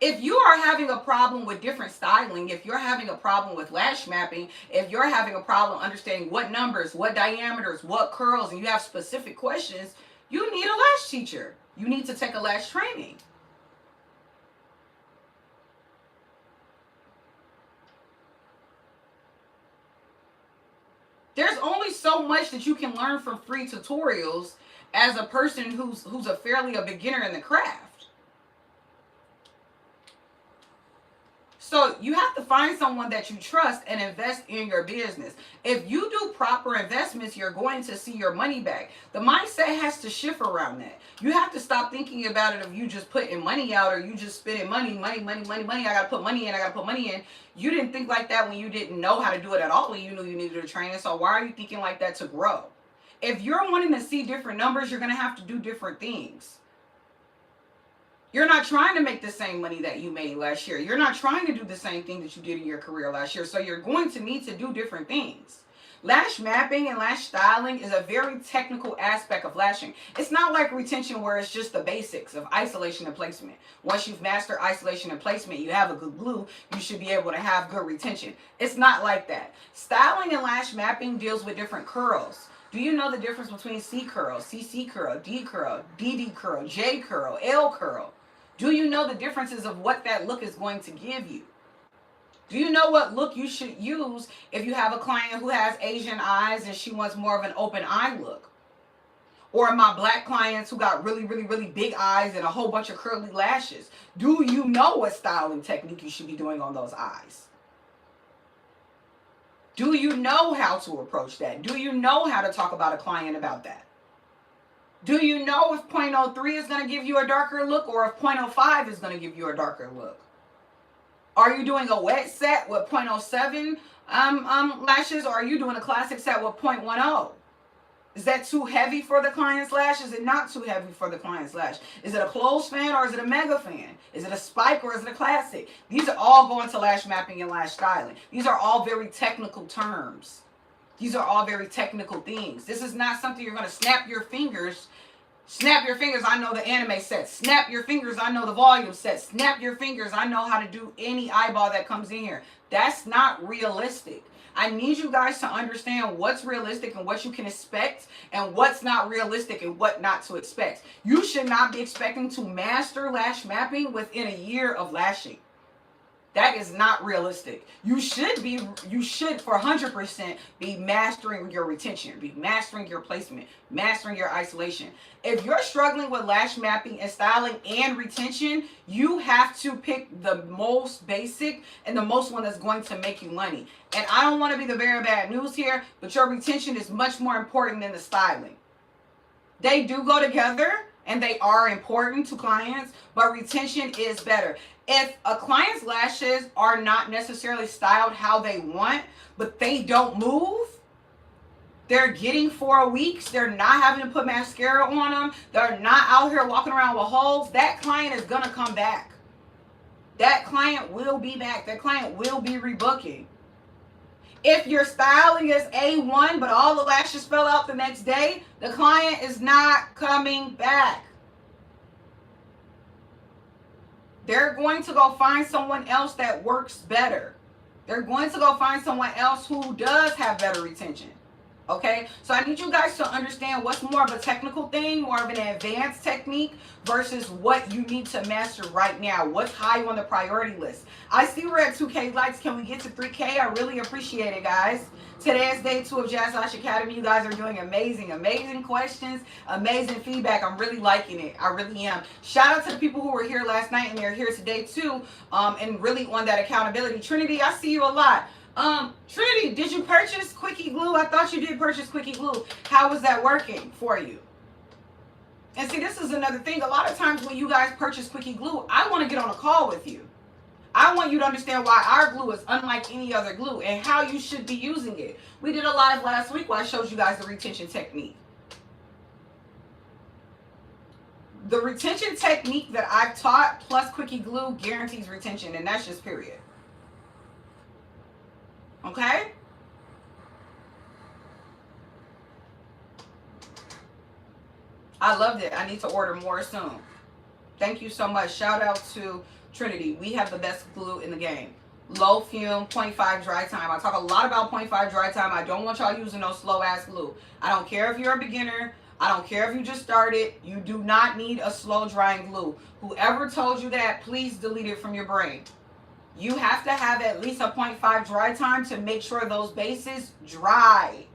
If you are having a problem with different styling, if you're having a problem with lash mapping, if you're having a problem understanding what numbers, what diameters, what curls, and you have specific questions, you need a lash teacher. You need to take a lash training. There's only so much that you can learn from free tutorials as a person who's a fairly a beginner in the craft. So you have to find someone that you trust and invest in your business. If you do proper investments, you're going to see your money back. The mindset has to shift around that. You have to stop thinking about it of you just putting money out or you just spending money. I got to put money in. You didn't think like that when you didn't know how to do it at all, when you knew you needed a trainer. So why are you thinking like that to grow? If you're wanting to see different numbers, you're going to have to do different things. You're not trying to make the same money that you made last year. You're not trying to do the same thing that you did in your career last year. So you're going to need to do different things. Lash mapping and lash styling is a very technical aspect of lashing. It's not like retention where it's just the basics of isolation and placement. Once you've mastered isolation and placement, you have a good glue, you should be able to have good retention. It's not like that. Styling and lash mapping deals with different curls. Do you know the difference between C curl, CC curl, D curl, DD curl, J curl, L curl? Do you know the differences of what that look is going to give you? Do you know what look you should use if you have a client who has Asian eyes and she wants more of an open eye look? Or my black clients who got really, really, really big eyes and a whole bunch of curly lashes. Do you know what styling technique you should be doing on those eyes? Do you know how to approach that? Do you know how to talk about a client about that? Do you know if 0.03 is going to give you a darker look or if 0.05 is going to give you a darker look? Are you doing a wet set with 0.07 lashes, or are you doing a classic set with 0.10? Is that too heavy for the client's lash? Is it not too heavy for the client's lash? Is it a closed fan or is it a mega fan? Is it a spike or is it a classic? These are all going to lash mapping and lash styling. These are all very technical terms. These are all very technical things. This is not something you're going to snap your fingers. Snap your fingers, I know the anime set. Snap your fingers, I know the volume set. Snap your fingers, I know how to do any eyeball that comes in here. That's not realistic. I need you guys to understand what's realistic and what you can expect and what's not realistic and what not to expect. You should not be expecting to master lash mapping within a year of lashing. That is not realistic. You should for 100% be mastering your retention, be mastering your placement, mastering your isolation. If you're struggling with lash mapping and styling and retention, you have to pick the most basic and the most one that's going to make you money. And I don't want to be the very bad news here, but your retention is much more important than the styling. They do go together and they are important to clients, but retention is better. If a client's lashes are not necessarily styled how they want, but they don't move, they're getting 4 weeks, they're not having to put mascara on them, they're not out here walking around with holes, that client is going to come back. That client will be back. That client will be rebooking. If your styling is A1, but all the lashes fell out the next day, the client is not coming back. They're going to go find someone else that works better. They're going to go find someone else who does have better retention. Okay, so I need you guys to understand what's more of a technical thing, more of an advanced technique versus what you need to master right now. What's high on the priority list? I see we're at 2K likes. Can we get to 3K? I really appreciate it, guys. Today is day 2 of Jazlash Academy. You guys are doing amazing, amazing questions, amazing feedback. I'm really liking it. I really am. Shout out to the people who were here last night and they're here today too, and really on that accountability. Trinity, I see you a lot. Trinity, did you purchase Quickie Glue? I thought you did purchase Quickie Glue. How was that working for you? And see, this is another thing. A lot of times when you guys purchase Quickie Glue, I want to get on a call with you. I want you to understand why our glue is unlike any other glue and how you should be using it. We did a live last week where I showed you guys the retention technique. The retention technique that I've taught plus Quickie Glue guarantees retention, and that's just period. Okay? I loved it. I need to order more soon. Thank you so much. Shout out to Trinity. We have the best glue in the game. Low fume, 0.5 dry time. I talk a lot about 0.5 dry time. I don't want y'all using no slow ass glue. I don't care if you're a beginner. I don't care if you just started. You do not need a slow drying glue. Whoever told you that, please delete it from your brain. You have to have at least a 0.5 dry time to make sure those bases dry.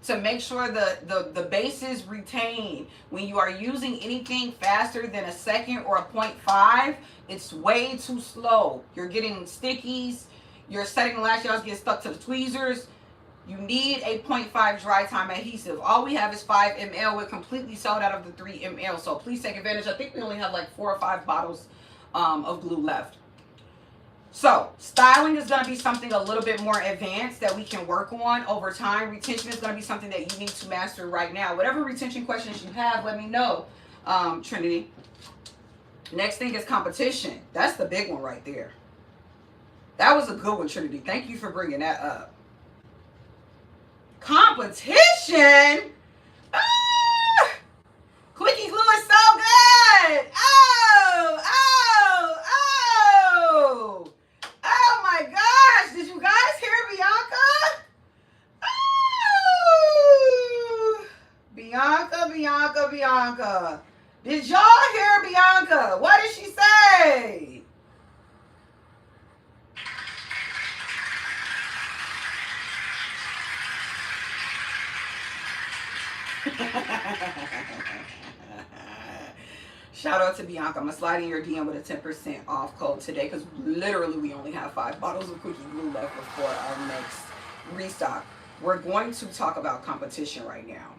To make sure the bases retain. When you are using anything faster than a second or a 0.5, it's way too slow. You're getting stickies. Your setting lash nails get stuck to the tweezers. You need a 0.5 dry time adhesive. All we have is 5 ml. We're completely sold out of the 3 ml. So please take advantage. I think we only have like 4 or 5 bottles of glue left. So, styling is going to be something a little bit more advanced that we can work on over time. Retention is going to be something that you need to master right now. Whatever retention questions you have, let me know, Trinity. Next thing is competition. That's the big one right there. That was a good one, Trinity. Thank you for bringing that up. Competition? Ah! Quickie glue is so good. Oh, oh, oh. Oh my gosh. Did you guys hear Bianca? Oh. Bianca. Did y'all hear Bianca? What did she say? Shout out to Bianca. I'm going to slide in your DM with a 10% off code today because literally we only have 5 bottles of Quickie Glue left before our next restock. We're going to talk about competition right now.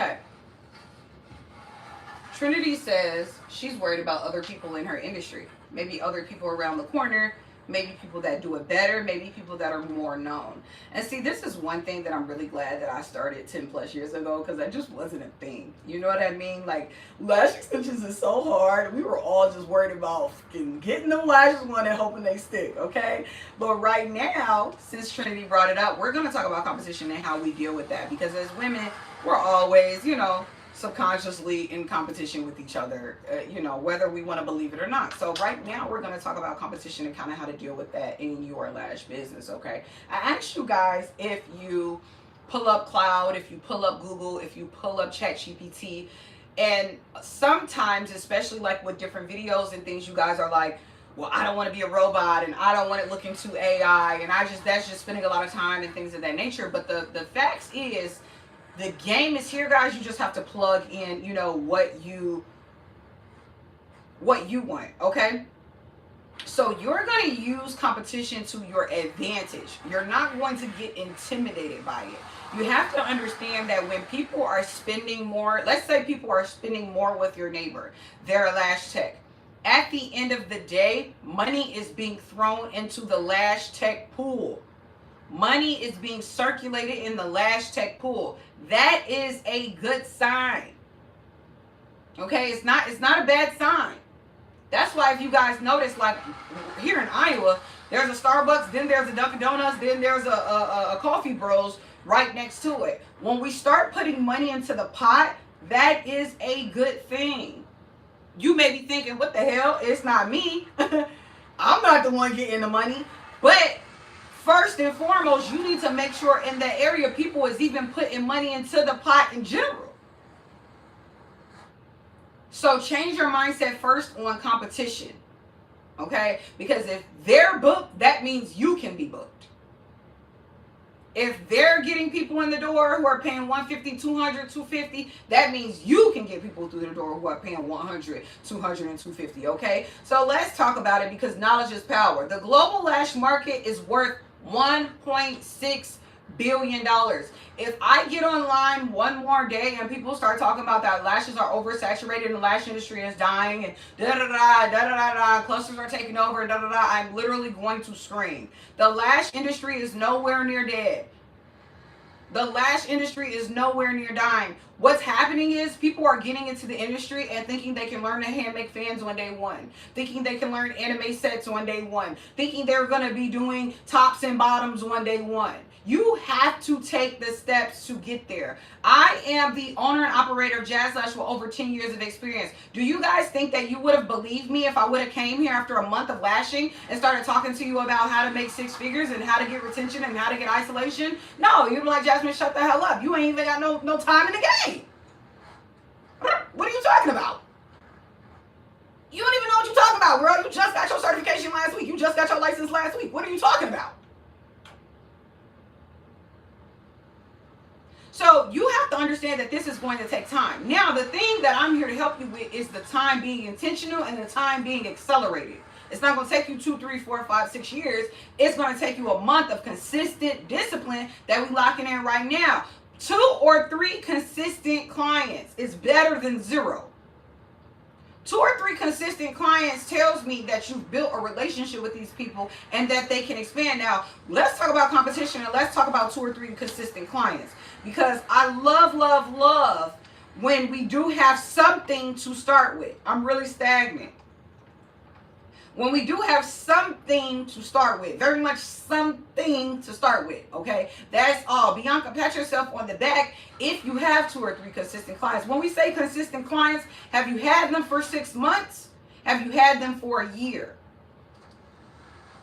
Okay. Trinity says she's worried about other people in her industry. Maybe other people around the corner, maybe people that do it better, maybe people that are more known. And see, this is one thing that I'm really glad that I started 10 plus years ago because that just wasn't a thing. You know what I mean? Like, lash extensions is so hard. We were all just worried about getting them lashes on and hoping they stick, okay? But right now, since Trinity brought it up, we're going to talk about competition and how we deal with that because as women, we're always, subconsciously in competition with each other, whether we want to believe it or not. So right now we're going to talk about competition and kind of how to deal with that in your lash business, okay? I asked you guys if you pull up Cloud, if you pull up Google, if you pull up ChatGPT, and sometimes, especially like with different videos and things, you guys are like, well, I don't want to be a robot and I don't want it looking too AI and that's just spending a lot of time and things of that nature. But the facts is, the game is here, guys. You just have to plug in, what you want, okay? So you're going to use competition to your advantage. You're not going to get intimidated by it. You have to understand that when people are spending more, let's say people are spending more with your neighbor, they're a lash tech. At the end of the day, money is being thrown into the lash tech pool. Money is being circulated in the lash tech pool. That is a good sign. Okay, it's not a bad sign. That's why if you guys notice, like here in Iowa, there's a Starbucks, then there's a Dunkin' Donuts, then there's a Coffee Bros right next to it. When we start putting money into the pot, that is a good thing. You may be thinking, what the hell? It's not me. I'm not the one getting the money. But first and foremost, you need to make sure in that area people is even putting money into the pot in general. So change your mindset first on competition, okay? Because if they're booked, that means you can be booked. If they're getting people in the door who are paying $150, $200, $250, that means you can get people through the door who are paying $100, $200, and $250, okay? So let's talk about it because knowledge is power. The global lash market is worth $1.6 billion. If I get online one more day and people start talking about that lashes are oversaturated and the lash industry is dying and clusters are taking over and I'm literally going to scream. The lash industry is nowhere near dead. The lash industry is nowhere near dying. What's happening is people are getting into the industry and thinking they can learn to hand make fans on day one, thinking they can learn anime sets on day one, thinking they're going to be doing tops and bottoms on day one. You have to take the steps to get there. I am the owner and operator of Jazlash with over 10 years of experience. Do you guys think that you would have believed me if I would have came here after a month of lashing and started talking to you about how to make 6 figures and how to get retention and how to get isolation? No, you'd be like, Jasmine, shut the hell up. You ain't even got no time in the game. What are you talking about? You don't even know what you're talking about, girl. You just got your certification last week. You just got your license last week. What are you talking about? So you have to understand that this is going to take time. Now, the thing that I'm here to help you with is the time being intentional and the time being accelerated. It's not going to take you 2, 3, 4, 5, 6 years. It's going to take you a month of consistent discipline that we're locking in right now. 2 or 3 consistent clients is better than 0. 2 or 3 consistent clients tells me that you've built a relationship with these people and that they can expand. Now, let's talk about competition and let's talk about 2 or 3 consistent clients, because I love when we do have something to start with. I'm really stagnant. When we do have something to start with, very much something to start with, okay? That's all. Bianca, pat yourself on the back if you have 2 or 3 consistent clients. When we say consistent clients, have you had them for 6 months? Have you had them for a year?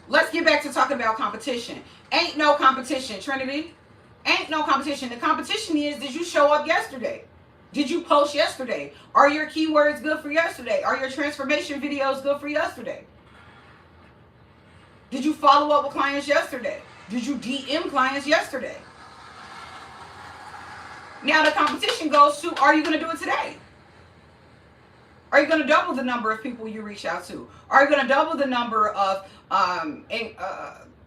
Let's get back to talking about competition. Ain't no competition, Trinity. Ain't no competition. The competition is, did you show up yesterday? Did you post yesterday? Are your keywords good for yesterday? Are your transformation videos good for yesterday? Did you follow up with clients yesterday? Did you DM clients yesterday? Now the competition goes to, are you going to do it today? Are you going to double the number of people you reach out to? Are you going to double the number of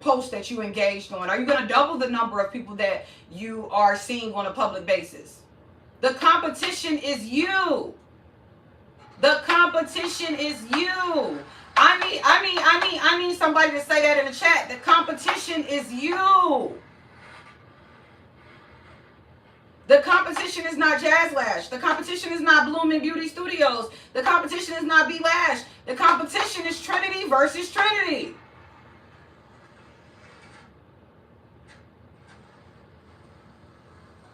posts that you engaged on? Are you going to double the number of people that you are seeing on a public basis? The competition is you. The competition is you. I need somebody to say that in the chat. The competition is you. The competition is not Jazlash. The competition is not Blooming Beauty Studios. The competition is not B Lash. The competition is Trinity versus Trinity.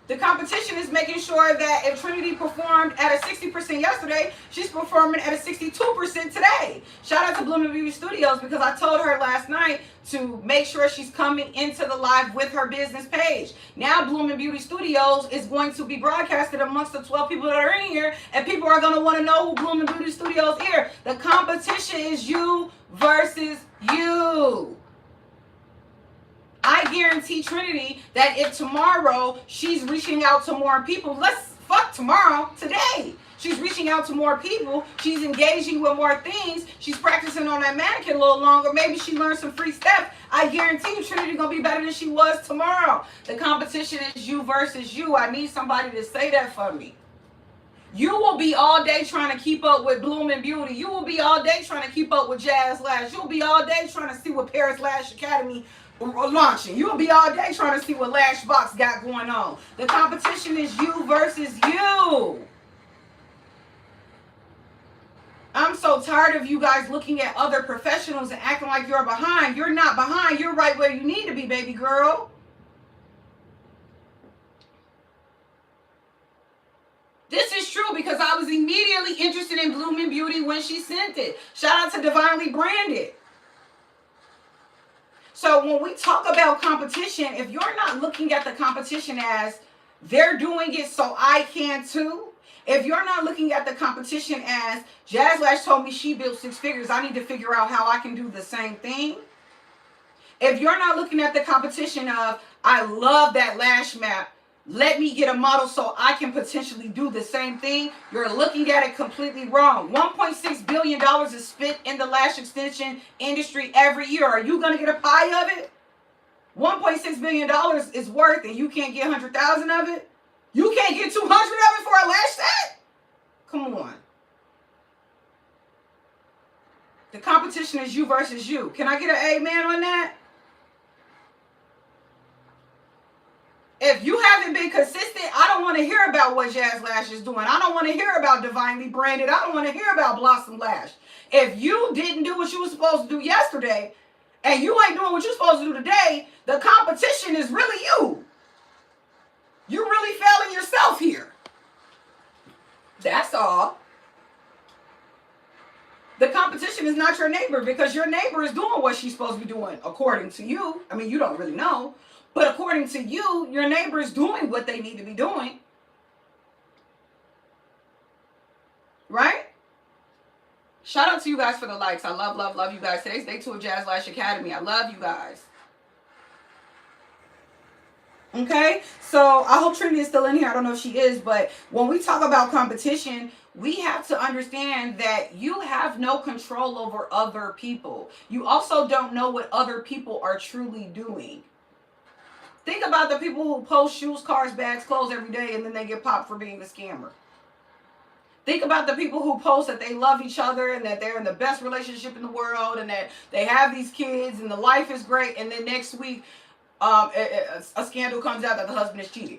The competition is making sure that if Trinity performed at a 60% yesterday, she's performing at a 62% today. Shout out to Blooming Beauty Studios, because I told her last night to make sure she's coming into the live with her business page. Now Blooming Beauty Studios is going to be broadcasted amongst the 12 people that are in here, and people are going to want to know who Blooming Beauty Studios is. The competition is you versus you. I guarantee Trinity that if tomorrow she's reaching out to more people, let's fuck tomorrow, today. She's reaching out to more people. She's engaging with more things. She's practicing on that mannequin a little longer. Maybe she learned some free steps. I guarantee you Trinity gonna be better than she was tomorrow. The competition is you versus you. I need somebody to say that for me. You will be all day trying to keep up with Blooming Beauty. You will be all day trying to keep up with Jazlash. You'll be all day trying to see what Paris Lash Academy launching. You'll be all day trying to see what Lashbox got going on. The competition is you versus you. I'm so tired of you guys looking at other professionals and acting like you're behind. You're not behind. You're right where you need to be, baby girl. This is true because I was immediately interested in Blooming Beauty when she sent it. Shout out to Divinely Branded. So when we talk about competition, if you're not looking at the competition as they're doing it so I can too, if you're not looking at the competition as Jazlash told me she built 6 figures, I need to figure out how I can do the same thing. If you're not looking at the competition of I love that lash map, let me get a model so I can potentially do the same thing, you're looking at it completely wrong. $1.6 billion is spent in the lash extension industry every year. Are you going to get a pie of it? $1.6 billion is worth and you can't get 100,000 of it? You can't get 200 of it for a lash set? Come on. The competition is you versus you. Can I get an amen on that? If you haven't been consistent, I don't want to hear about what Jazlash is doing. I don't want to hear about Divinely Branded. I don't want to hear about Blossom Lash. If you didn't do what you were supposed to do yesterday, and you ain't doing what you're supposed to do today, the competition is really you. You're really failing yourself here. That's all. The competition is not your neighbor, because your neighbor is doing what she's supposed to be doing, according to you. I mean, you don't really know. But according to you, your neighbor is doing what they need to be doing. Right? Shout out to you guys for the likes. I love you guys. Today's day 2 of Jazlash Academy. I love you guys. Okay? So I hope Trinity is still in here. I don't know if she is. But when we talk about competition, we have to understand that you have no control over other people. You also don't know what other people are truly doing. Think about the people who post shoes, cars, bags, clothes every day and then they get popped for being a scammer. Think about the people who post that they love each other and that they're in the best relationship in the world and that they have these kids and the life is great, and then next week a scandal comes out that the husband is cheating.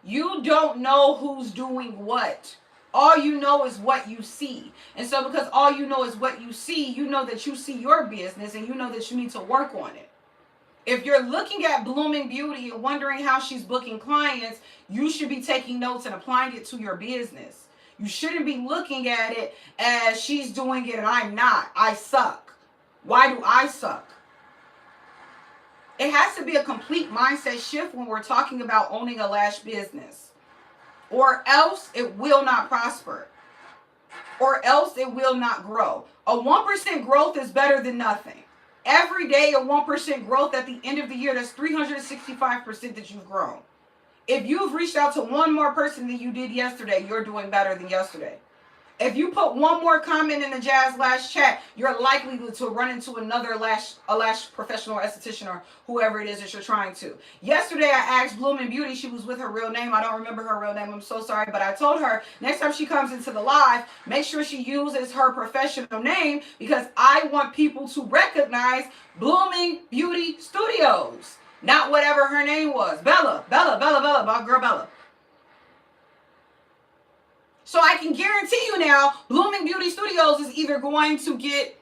You don't know who's doing what. All you know is what you see. And so because all you know is what you see, you know that you see your business and you know that you need to work on it. If you're looking at Blooming Beauty and wondering how she's booking clients, you should be taking notes and applying it to your business. You shouldn't be looking at it as she's doing it and I'm not. I suck. Why do I suck? It has to be a complete mindset shift when we're talking about owning a lash business. Or else it will not prosper. Or else it will not grow. A 1% growth is better than nothing. Every day a 1% growth, at the end of the year, that's 365% that you've grown. If you've reached out to one more person than you did yesterday, you're doing better than yesterday. If you put one more comment in the Jazlash chat, you're likely to run into another lash professional esthetician or whoever it is that you're trying to. Yesterday, I asked Blooming Beauty, she was with her real name. I don't remember her real name. I'm so sorry. But I told her next time she comes into the live, make sure she uses her professional name because I want people to recognize Blooming Beauty Studios. Not whatever her name was. Bella, my girl Bella. So I can guarantee you now, Blooming Beauty Studios is either going to get